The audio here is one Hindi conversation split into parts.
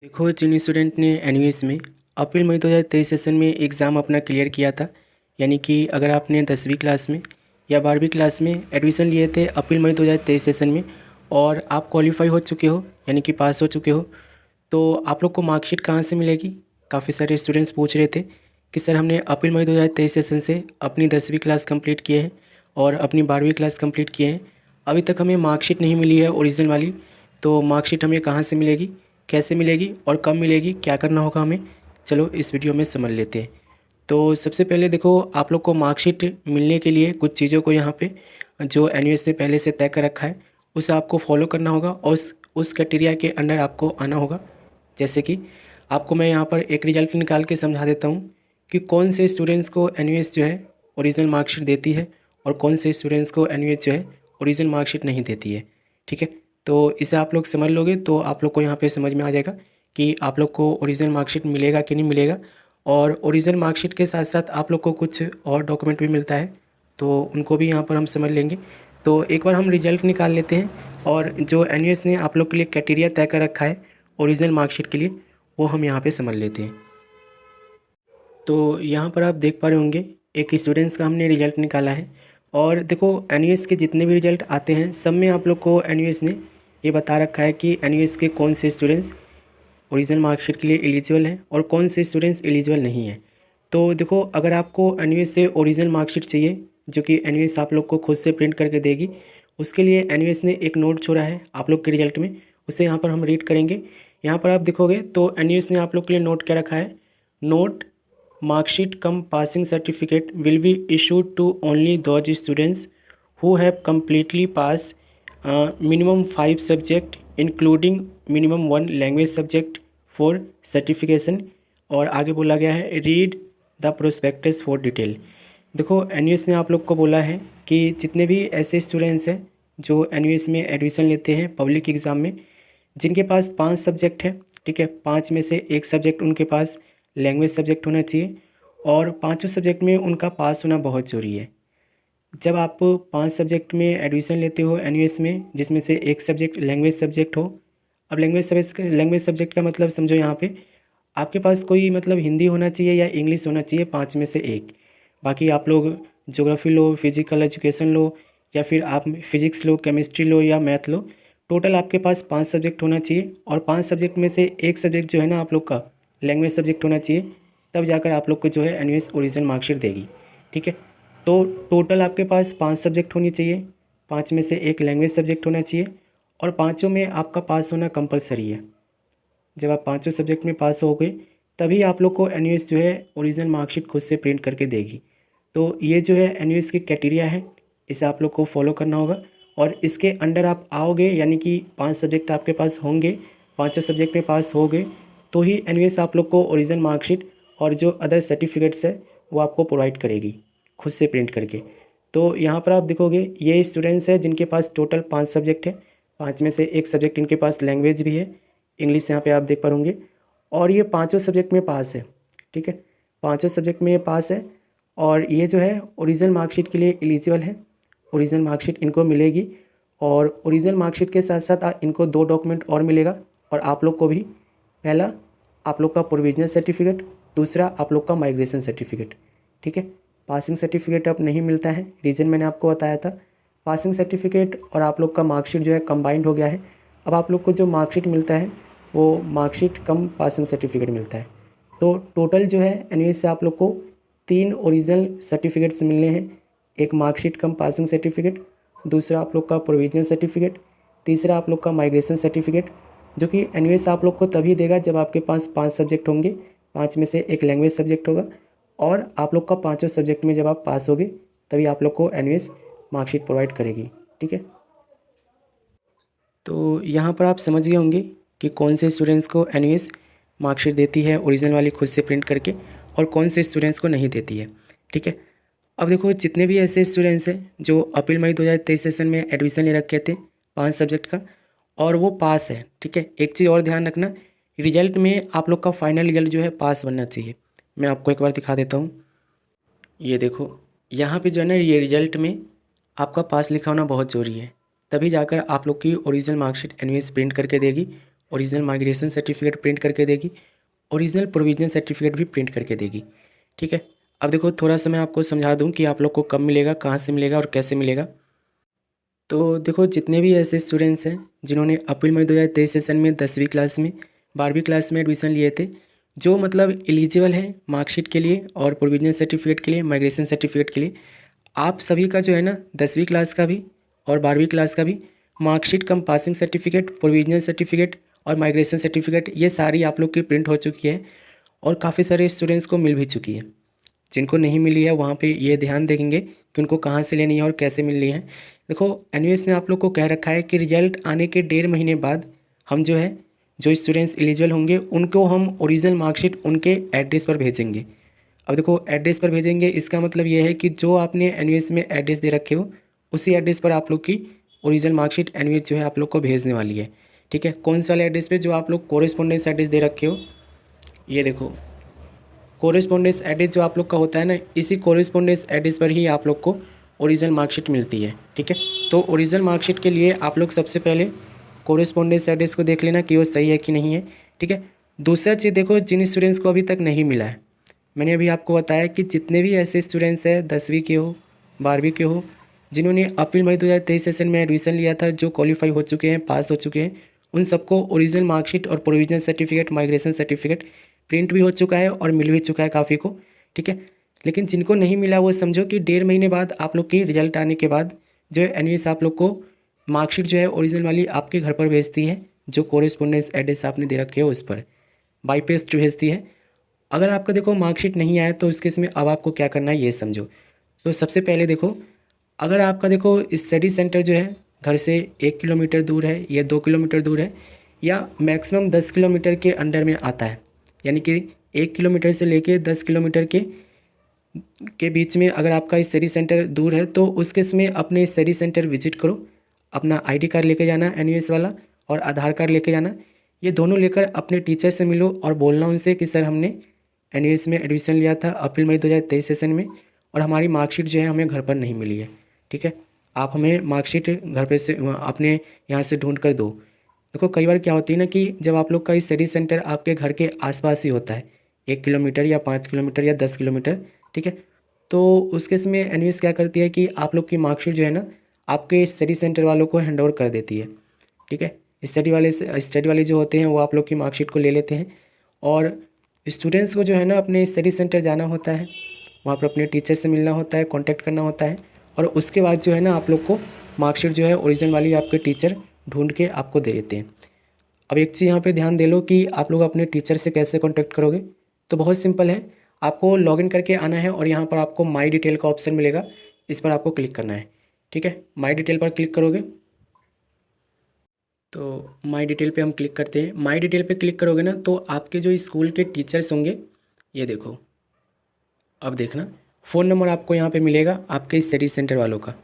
देखो, जिन स्टूडेंट ने एनयूएस में अप्रैल मई 2023 सेशन में एग्ज़ाम अपना क्लियर किया था, यानी कि अगर आपने 10वीं क्लास में या 12वीं क्लास में एडमिशन लिए थे अप्रैल मई 2023 सेशन में और आप क्वालिफाई हो चुके हो, यानी कि पास हो चुके हो, तो आप लोग को मार्कशीट कहाँ से मिलेगी। काफ़ी सारे स्टूडेंट्स पूछ रहे थे कि सर हमने अप्रैल मई 2023 सेशन से अपनी 10वीं क्लास कंप्लीट किए हैं और अपनी 12वीं क्लास कंप्लीट किए हैं, अभी तक हमें मार्कशीट नहीं मिली है ओरिजिनल वाली। तो मार्कशीट हमें कहाँ से मिलेगी, कैसे मिलेगी और कब मिलेगी, क्या करना होगा हमें, चलो इस वीडियो में समझ लेते हैं। तो सबसे पहले देखो, आप लोग को मार्कशीट मिलने के लिए कुछ चीज़ों को यहाँ पे जो एनयूएस ने पहले से तय कर रखा है उसे आपको फॉलो करना होगा और उस क्राइटेरिया के अंडर आपको आना होगा। जैसे कि आपको मैं यहाँ पर एक रिजल्ट निकाल के समझा देता हूँ कि कौन से स्टूडेंट्स को एनयूएस जो है ओरिजिनल मार्कशीट देती है और कौन से स्टूडेंट्स को एनयूएस जो है ओरिजिनल मार्कशीट नहीं देती है। ठीक है, तो इसे आप लोग समझ लोगे तो आप लोग को यहाँ पे समझ में आ जाएगा कि आप लोग को ओरिजिनल मार्कशीट मिलेगा कि नहीं मिलेगा। और ओरिजिनल मार्कशीट के साथ साथ आप लोग को कुछ और डॉक्यूमेंट भी मिलता है, तो उनको भी यहाँ पर हम समझ लेंगे। तो एक बार हम रिजल्ट निकाल लेते हैं और जो एनयूएस ने आप लोग के लिए क्राइटेरिया तय कर रखा है ओरिजिनल मार्कशीट के लिए, वो हम यहाँ पे समझ लेते हैं। तो यहाँ पर आप देख पा रहे होंगे एक स्टूडेंट्स का हमने रिजल्ट निकाला है और देखो एनयूएस के जितने भी रिजल्ट आते हैं सब में आप लोग को एनयूएस ने ये बता रखा है कि एनयूएस के कौन से स्टूडेंट्स ओरिजिनल मार्कशीट के लिए एलिजिबल हैं और कौन से स्टूडेंट्स एलिजिबल नहीं हैं। तो देखो, अगर आपको एनयूएस से ओरिजिनल मार्कशीट चाहिए जो कि एनयूएस आप लोग को खुद से प्रिंट करके देगी, उसके लिए एनयूएस ने एक नोट छोड़ा है आप लोग के रिजल्ट में, उसे यहाँ पर हम रीड करेंगे। यहाँ पर आप देखोगे तो एनयूएस ने आप लोग के लिए नोट क्या रखा है। Note, marksheet cum passing certificate will be issued to only those students who have completely passed minimum 5 subject including minimum 1 language subject for certification। और आगे बोला गया है read the prospectus for detail. देखो, एनयूएस ने आप लोग को बोला है कि जितने भी ऐसे स्टूडेंट्स हैं जो एनयूएस में एडमिशन लेते हैं पब्लिक एग्ज़ाम में, जिनके पास 5 सब्जेक्ट है, ठीक है, 5 में से एक सब्जेक्ट उनके पास लैंग्वेज सब्जेक्ट होना चाहिए और पांचों सब्जेक्ट में उनका पास होना बहुत ज़रूरी है। जब आप 5 सब्जेक्ट में एडमिशन लेते हो एनयूएस में जिसमें से एक सब्जेक्ट लैंग्वेज सब्जेक्ट हो, अब लैंग्वेज सब्जेक्ट का मतलब समझो यहाँ पे आपके पास कोई मतलब हिंदी होना चाहिए या इंग्लिश होना चाहिए, 5 में से एक। बाकी आप लोग ज्योग्राफी लो, फिजिकल एजुकेशन लो, या फिर आप फिजिक्स लो, केमिस्ट्री लो या मैथ लो, टोटल आपके पास 5 सब्जेक्ट होना चाहिए और 5 सब्जेक्ट में से एक सब्जेक्ट जो है ना आप लोग का लैंग्वेज सब्जेक्ट होना चाहिए, तब जाकर आप लोग को जो है एनयूएस ओरिजिनल मार्कशीट देगी। ठीक है, तो टोटल आपके पास 5 सब्जेक्ट होनी चाहिए, 5 में से एक लैंग्वेज सब्जेक्ट होना चाहिए और पाँचों में आपका पास होना कंपलसरी है। जब आप पाँचों सब्जेक्ट में पास हो गए तभी आप लोग को एनयूएस जो है ओरिजिनल मार्कशीट खुद से प्रिंट करके देगी। तो ये जो है एनयूएस की क्राइटेरिया है, इसे आप लोग को फॉलो करना होगा और इसके अंडर आप आओगे, यानी कि 5 सब्जेक्ट आपके पास होंगे, पाँचों सब्जेक्ट में पास हो गए तो ही एनयूएस आप लोग को ओरिजिनल मार्कशीट और जो अदर सर्टिफिकेट्स है वो आपको प्रोवाइड करेगी खुद से प्रिंट करके। तो यहाँ पर आप देखोगे ये स्टूडेंट्स हैं जिनके पास टोटल 5 सब्जेक्ट है, 5 में से एक सब्जेक्ट इनके पास लैंग्वेज भी है, इंग्लिश यहाँ पे आप देख पा होंगे, और ये पाँचों सब्जेक्ट में पास है। ठीक है, पाँचों सब्जेक्ट में ये पास है और ये जो है ओरिजिनल मार्कशीट के लिए एलिजिबल है, ओरिजिनल मार्कशीट इनको मिलेगी। और ओरिजिनल मार्कशीट के साथ साथ इनको 2 डॉक्यूमेंट और मिलेगा और आप लोग को भी, पहला आप लोग का प्रोविजनल सर्टिफिकेट, दूसरा आप लोग का माइग्रेशन सर्टिफिकेट। ठीक है, पासिंग सर्टिफिकेट अब नहीं मिलता है, रीज़न मैंने आपको बताया था। पासिंग सर्टिफिकेट और आप लोग का मार्कशीट जो है कंबाइंड हो गया है। अब आप लोग को जो मार्कशीट मिलता है वो मार्कशीट कम पासिंग सर्टिफिकेट मिलता है। तो टोटल जो है एनयूएस से आप लोग को 3 ओरिजिनल सर्टिफिकेट्स मिलने हैं, एक मार्कशीट कम पासिंग सर्टिफिकेट, दूसरा आप लोग का प्रोविजनल सर्टिफिकेट, तीसरा आप लोग का माइग्रेशन सर्टिफिकेट, जो कि एनयूएस आप लोग को तभी देगा जब आपके पास 5 सब्जेक्ट होंगे, 5 में से एक लैंग्वेज सब्जेक्ट होगा और आप लोग का पाँचों सब्जेक्ट में जब आप पास होगे तभी आप लोग को एनयूएस मार्कशीट प्रोवाइड करेगी। ठीक है, तो यहाँ पर आप समझ गए होंगे कि कौन से स्टूडेंट्स को एनयूएस मार्कशीट देती है ओरिजिनल वाली खुद से प्रिंट करके और कौन से स्टूडेंट्स को नहीं देती है। ठीक है, अब देखो जितने भी ऐसे स्टूडेंट्स हैं जो अप्रैल मई 2023 सेशन में एडमिशन ले रखे थे 5 सब्जेक्ट का और वो पास है। ठीक है, एक चीज़ और ध्यान रखना, रिजल्ट में आप लोग का फाइनल रिजल्ट जो है पास बनना चाहिए। मैं आपको एक बार दिखा देता हूँ, ये देखो यहाँ पे जो है ना ये रिजल्ट में आपका पास लिखा होना बहुत ज़रूरी है, तभी जाकर आप लोग की ओरिजिनल मार्कशीट एनयूएस प्रिंट करके देगी ओरिजिनल माइग्रेशन सर्टिफिकेट प्रिंट करके देगी, ओरिजिनल प्रोविजन सर्टिफिकेट भी प्रिंट करके देगी। ठीक है, अब देखो थोड़ा सा मैं आपको समझा दूं कि आप लोग को कब मिलेगा, कहाँ से मिलेगा और कैसे मिलेगा। तो देखो जितने भी ऐसे स्टूडेंट्स हैं जिन्होंने अप्रैल मई 2023 सेशन में 10वीं क्लास में 12वीं क्लास में एडमिशन लिए थे, जो मतलब एलिजिबल है मार्कशीट के लिए और प्रोविजनल सर्टिफिकेट के लिए, माइग्रेशन सर्टिफिकेट के लिए, आप सभी का जो है ना 10वीं क्लास का भी और 12वीं क्लास का भी मार्कशीट कम पासिंग सर्टिफिकेट, प्रोविजनल सर्टिफिकेट और माइग्रेशन सर्टिफिकेट ये सारी आप लोग की प्रिंट हो चुकी है और काफ़ी सारे स्टूडेंट्स को मिल भी चुकी है। जिनको नहीं मिली है वहाँ पे ये ध्यान देंगे कि उनको कहाँ से लेनी है और कैसे मिलनी है। देखो एनयूएस ने आप लोग को कह रखा है कि रिजल्ट आने के 1.5 महीने बाद हम जो है जो स्टूडेंट्स एलिजिबल होंगे उनको हम ओरिजिनल मार्कशीट उनके एड्रेस पर भेजेंगे। अब देखो एड्रेस पर भेजेंगे इसका मतलब ये है कि जो आपने एनयूएस में एड्रेस दे रखे हो उसी एड्रेस पर आप लोग की ओरिजिनल मार्कशीट एनयूएस जो है आप लोग को भेजने वाली है। ठीक है, कौन सा एड्रेस पे, जो आप लोग कोरेस्पोंडेंस एड्रेस दे रखे हो, ये देखो कोरेस्पोंडेंस एड्रेस जो आप लोग का होता है ना, इसी कोरेस्पोंडेंस एड्रेस पर ही आप लोग को ओरिजिनल मार्कशीट मिलती है। ठीक है, तो ओरिजिनल मार्कशीट के लिए आप लोग सबसे पहले कोरेस्पोंडेंस एड्रेस को देख लेना कि वो सही है कि नहीं है। ठीक है, दूसरा चीज़ देखो जिन स्टूडेंट्स को अभी तक नहीं मिला है, मैंने अभी आपको बताया कि जितने भी ऐसे स्टूडेंट्स हैं 10वीं के हो 12वीं के हो जिन्होंने अप्रैल मई 2023 सेशन में एडमिशन लिया था, जो क्वालिफाई हो चुके हैं, पास हो चुके हैं, उन सबको ओरिजिनल मार्कशीट और provisional certificate, migration certificate print भी हो चुका है और मिल भी चुका है काफ़ी को। ठीक है, लेकिन जिनको नहीं मिला वो समझो कि 1.5 महीने बाद आप लोग की रिजल्ट आने के बाद जो है एनवीएस आप लोग को मार्कशीट जो है ओरिजिनल वाली आपके घर पर भेजती है, जो कोरेस्पोंडेंस एड्रेस आपने दे रखे हो उस पर बाई पोस्ट भेजती है। अगर आपका देखो मार्कशीट नहीं आया तो उस केस में अब आपको क्या करना है ये समझो। तो सबसे पहले देखो, अगर आपका देखो स्टडी सेंटर जो है घर से 1 किलोमीटर दूर है या 2 किलोमीटर दूर है या मैक्सिमम 10 किलोमीटर के अंडर में आता है, यानी कि 1 किलोमीटर से लेके 10 किलोमीटर के बीच में अगर आपका स्टडी सेंटर दूर है तो उस केस में अपने स्टडी सेंटर विजिट करो। अपना आईडी कार्ड लेके जाना एनयूएस वाला और आधार कार्ड लेके जाना, ये दोनों लेकर अपने टीचर से मिलो और बोलना उनसे कि सर हमने एनयूएस में एडमिशन लिया था अप्रैल मई 2023 सेशन में और हमारी मार्कशीट जो है हमें घर पर नहीं मिली है। ठीक है, आप हमें मार्कशीट घर पे से अपने यहाँ से ढूंढ कर दो। देखो कई बार क्या होती है ना कि जब आप लोग का स्टडी सेंटर आपके घर के आसपास ही होता है, 1 किलोमीटर या 5 किलोमीटर या 10 किलोमीटर, ठीक है, तो उस केस में एनयूएस क्या करती है कि आप लोग की मार्कशीट जो है ना आपके स्टडी सेंटर वालों को हैंड ओवर कर देती है। ठीक है, स्टडी वाले जो होते हैं वो आप लोग की मार्कशीट को ले लेते हैं और स्टूडेंट्स को जो है ना अपने स्टडी सेंटर जाना होता है, वहाँ पर अपने टीचर से मिलना होता है, कांटेक्ट करना होता है और उसके बाद जो है ना आप लोग को मार्कशीट जो है ओरिजिनल वाली आपके टीचर ढूंढ के आपको दे देते हैं। अब एक चीज़ यहाँ पे ध्यान दे लो कि आप लोग अपने टीचर से कैसे कांटेक्ट करोगे। तो बहुत सिंपल है, आपको लॉगिन करके आना है और यहाँ पर आपको माई डिटेल का ऑप्शन मिलेगा, इस पर आपको क्लिक करना है। ठीक है, माई डिटेल पर क्लिक करोगे तो माई डिटेल पे हम क्लिक करते हैं। माई डिटेल पे क्लिक करोगे ना तो आपके जो स्कूल के टीचर्स होंगे, ये देखो अब देखना फ़ोन नंबर आपको यहाँ पे मिलेगा आपके स्टडी सेंटर वालों का।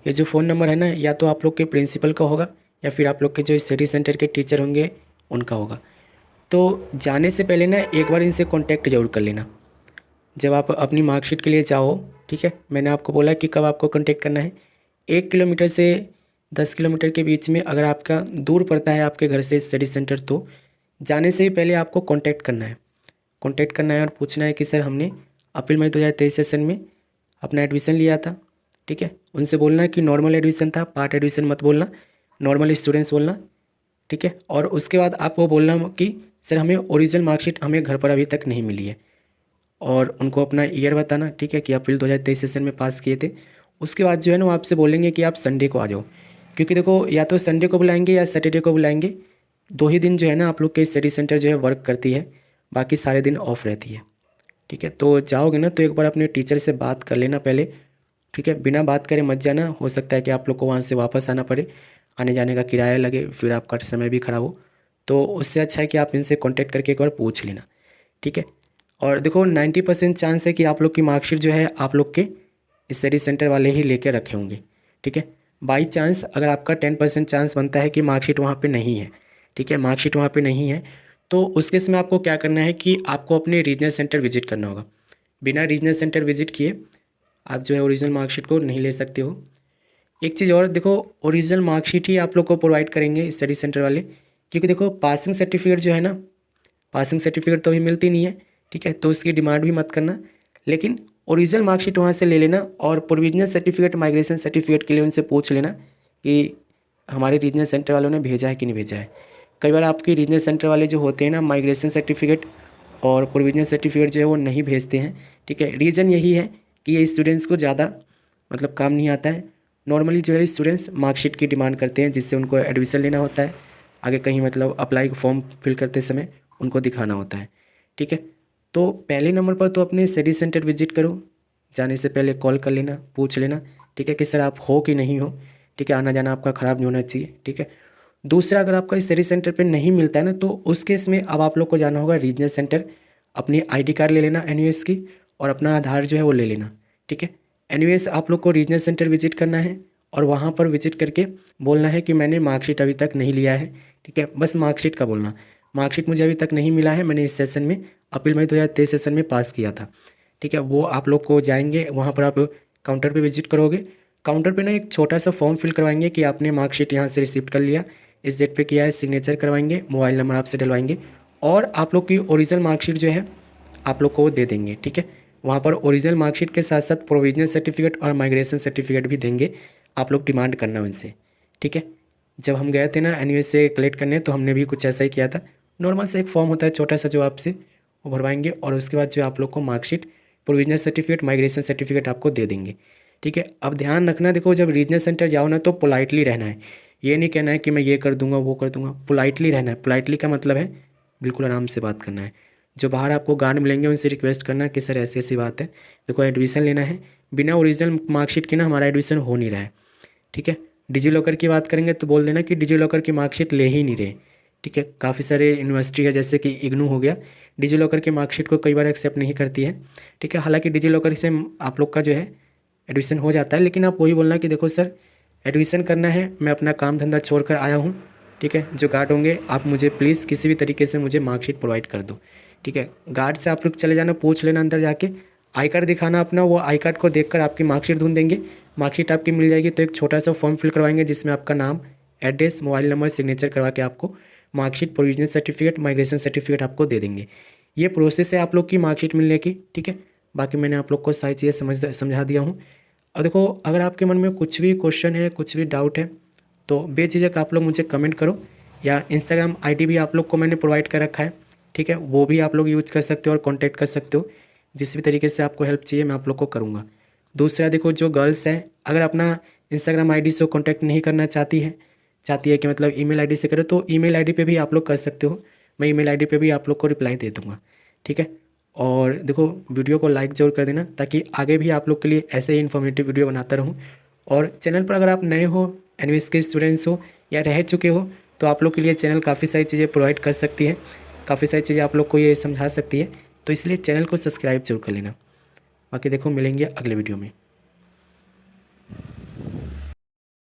ये जो फ़ोन नंबर है ना या तो आप लोग के प्रिंसिपल का होगा या फिर आप लोग के जो स्टडी सेंटर के टीचर होंगे उनका होगा। तो जाने से पहले ना एक बार इनसे कांटेक्ट जरूर कर लेना जब आप अपनी मार्कशीट के लिए जाओ। ठीक है, मैंने आपको बोला कि कब आपको कांटेक्ट करना है। 1 किलोमीटर से 10 किलोमीटर के बीच में अगर आपका दूर पड़ता है आपके घर से स्टडी सेंटर तो जाने से ही पहले आपको कांटेक्ट करना है। कांटेक्ट करना है और पूछना है कि सर हमने अप्रैल मई 2023 सेशन में अपना एडमिशन लिया था। ठीक है, उनसे बोलना है कि नॉर्मल एडमिशन था, पार्ट एडमिशन मत बोलना, नॉर्मल स्टूडेंट्स बोलना। ठीक है, और उसके बाद आपको बोलना कि सर हमें ओरिजिनल मार्कशीट हमें घर पर अभी तक नहीं मिली है और उनको अपना ईयर बताना। ठीक है, कि अप्रैल 2023 सेशन में पास किए थे। उसके बाद जो है ना वो आपसे बोलेंगे कि आप संडे को आ जाओ, क्योंकि देखो या तो संडे को बुलाएंगे या सैटरडे को बुलाएंगे, 2 ही दिन जो है ना आप लोग के स्टडी सेंटर जो है वर्क करती है, बाकी सारे दिन ऑफ रहती है। ठीक है, तो जाओगे ना तो एक बार अपने टीचर से बात कर लेना पहले। ठीक है, बिना बात करे मत जाना, हो सकता है कि आप लोग को वहाँ से वापस आना पड़े, आने जाने का किराया लगे, फिर आपका समय भी खराब हो। तो उससे अच्छा है कि आप इनसे कांटेक्ट करके एक बार पूछ लेना। ठीक है, और देखो 90% चांस है कि आप लोग की मार्कशीट जो है आप लोग के स्टडी सेंटर वाले ही लेके रखे होंगे। ठीक है, बाई चांस अगर आपका 10% चांस बनता है कि मार्कशीट वहाँ पे नहीं है, ठीक है, मार्कशीट वहाँ पे नहीं है, तो उस केस में आपको क्या करना है कि आपको अपने रीजनल सेंटर विजिट करना होगा। बिना रीजनल सेंटर विजिट किए आप जो है ओरिजिनल मार्कशीट को नहीं ले सकते हो। एक चीज़ और देखो, ओरिजिनल मार्कशीट ही आप लोग को प्रोवाइड करेंगे स्टडी सेंटर वाले, क्योंकि देखो पासिंग सर्टिफिकेट जो है ना, पासिंग सर्टिफिकेट तो अभी मिलती नहीं है, ठीक है, तो उसकी डिमांड भी मत करना, लेकिन ओरिजिनल मार्कशीट वहाँ से ले लेना। और प्रोविजनल सर्टिफिकेट, माइग्रेशन सर्टिफिकेट के लिए उनसे पूछ लेना कि हमारे रीजनल सेंटर वालों ने भेजा है कि नहीं भेजा है। कई बार आपके रीजनल सेंटर वाले जो होते हैं ना, माइग्रेशन सर्टिफिकेट और प्रोविजनल सर्टिफिकेट जो है वो नहीं भेजते हैं, ठीक है। रीज़न यही है कि ये स्टूडेंट्स को ज़्यादा मतलब काम नहीं आता है। नॉर्मली जो है स्टूडेंट्स मार्कशीट की डिमांड करते हैं, जिससे उनको एडमिशन लेना होता है, आगे कहीं मतलब अप्लाई फॉर्म फिल करते समय उनको दिखाना होता है, ठीक है। तो पहले नंबर पर तो अपने स्टडी सेंटर विजिट करो, जाने से पहले कॉल कर लेना, पूछ लेना, ठीक है, कि सर आप हो कि नहीं हो, ठीक है, आना जाना आपका ख़राब नहीं होना चाहिए, ठीक है। दूसरा, अगर आपका स्टडी सेंटर पे नहीं मिलता है ना, तो उस केस में अब आप लोग को जाना होगा रीजनल सेंटर, अपनी आईडी कार्ड ले लेना एनयूएस की, और अपना आधार जो है वो ले लेना, ठीक है। एनयूएस आप लोग को रीजनल सेंटर विजिट करना है, और वहाँ पर विजिट करके बोलना है कि मैंने मार्कशीट अभी तक नहीं लिया है, ठीक है, बस मार्कशीट का बोलना, मार्कशीट मुझे अभी तक नहीं मिला है, मैंने इस सेशन में अप्रैल मई 2023 सेशन में पास किया था, ठीक है। वो आप लोग को जाएंगे, वहाँ पर आप काउंटर पे विजिट करोगे, काउंटर पे ना एक छोटा सा फॉर्म फिल करवाएंगे कि आपने मार्कशीट यहाँ से रिसीव कर लिया, इस डेट पे किया है, सिग्नेचर करवाएंगे, मोबाइल नंबर आपसे डलवाएंगे, और आप लोग की ओरिजिनल मार्कशीट जो है आप लोग को वो दे देंगे, ठीक है। वहाँ पर ओरिजिनल मार्कशीट के साथ साथ प्रोविजनल सर्टिफिकेट और माइग्रेशन सर्टिफिकेट भी देंगे, आप लोग डिमांड करना उनसे, ठीक है। जब हम गए थे ना एनयूएस से कलेक्ट करने, तो हमने भी कुछ ऐसा ही किया था। नॉर्मल से एक फॉर्म होता है छोटा सा, जो आपसे वो भरवाएंगे, और उसके बाद जो आप लोग को marksheet, provisional certificate, migration certificate आपको दे देंगे, ठीक है। अब ध्यान रखना, देखो जब रीजनल सेंटर जाओ ना, तो पोलाइटली रहना है, ये नहीं कहना है कि मैं ये कर दूंगा वो कर दूंगा, पोलाइटली रहना है। पोलाइटली का मतलब है बिल्कुल आराम से बात करना है। जो बाहर आपको गार्ड मिलेंगे उनसे रिक्वेस्ट करना कि सर ऐसी ऐसी बात है, देखो एडमिशन लेना है, बिना ओरिजिनल मार्कशीट के ना हमारा एडमिशन हो नहीं रहा है, ठीक है। डिजी लॉकर की बात करेंगे तो बोल देना कि डिजी लॉकर की मार्कशीट ले ही नहीं रहे, ठीक है। काफ़ी सारे यूनिवर्सिटी है, जैसे कि इग्नू हो गया, डिजी लॉकर की मार्कशीट को कई बार एक्सेप्ट नहीं करती है, ठीक है। हालांकि डिजी लॉकर से आप लोग का जो है एडमिशन हो जाता है, लेकिन आप वही बोलना कि देखो सर एडमिशन करना है, मैं अपना काम धंधा छोड़कर आया हूँ, ठीक है। जो गार्ड होंगे आप मुझे प्लीज़ किसी भी तरीके से मुझे मार्कशीट प्रोवाइड कर दो, ठीक है। गार्ड से आप लोग चले जाना, पूछ लेना अंदर जाके, आई कार्ड दिखाना अपना, वो आई कार्ड को देखकर आपकी मार्कशीट ढूंढ देंगे, मार्कशीट आपकी मिल जाएगी तो एक छोटा सा फॉर्म फिल करवाएंगे, जिसमें आपका नाम, एड्रेस, मोबाइल नंबर, सिग्नेचर करवा के आपको marksheet, provisional certificate, migration certificate आपको दे देंगे। ये प्रोसेस है आप लोग की मार्कशीट मिलने की, ठीक है। बाकी मैंने आप लोग को सारी चीज़ें समझा दिया हूँ। और देखो अगर आपके मन में कुछ भी क्वेश्चन है, कुछ भी डाउट है, तो बेझिझक आप लोग मुझे कमेंट करो, या इंस्टाग्राम आईडी भी आप लोग को मैंने प्रोवाइड कर रखा है, ठीक है, वो भी आप लोग यूज कर सकते हो और कांटेक्ट कर सकते हो। जिस भी तरीके से आपको हेल्प चाहिए मैं आप लोग को करूँगा। दूसरा, देखो जो गर्ल्स हैं, अगर अपना इंस्टाग्राम आईडी से कांटेक्ट नहीं करना चाहती है कि मतलब ईमेल आईडी से करो, तो ईमेल आईडी पे भी आप लोग कर सकते हो, मैं ईमेल आईडी पे भी आप लोग को रिप्लाई दे दूँगा, ठीक है। और देखो वीडियो को लाइक ज़रूर कर देना, ताकि आगे भी आप लोग के लिए ऐसे ही इन्फॉर्मेटिव वीडियो बनाता रहूँ। और चैनल पर अगर आप नए हो, एनवीएस के स्टूडेंट्स हो या रह चुके हो, तो आप लोग के लिए चैनल काफ़ी सारी चीज़ें प्रोवाइड कर सकती है, काफ़ी सारी चीज़ें आप लोग को ये समझा सकती है, तो इसलिए चैनल को सब्सक्राइब जरूर कर लेना। बाकी देखो मिलेंगे अगले वीडियो में।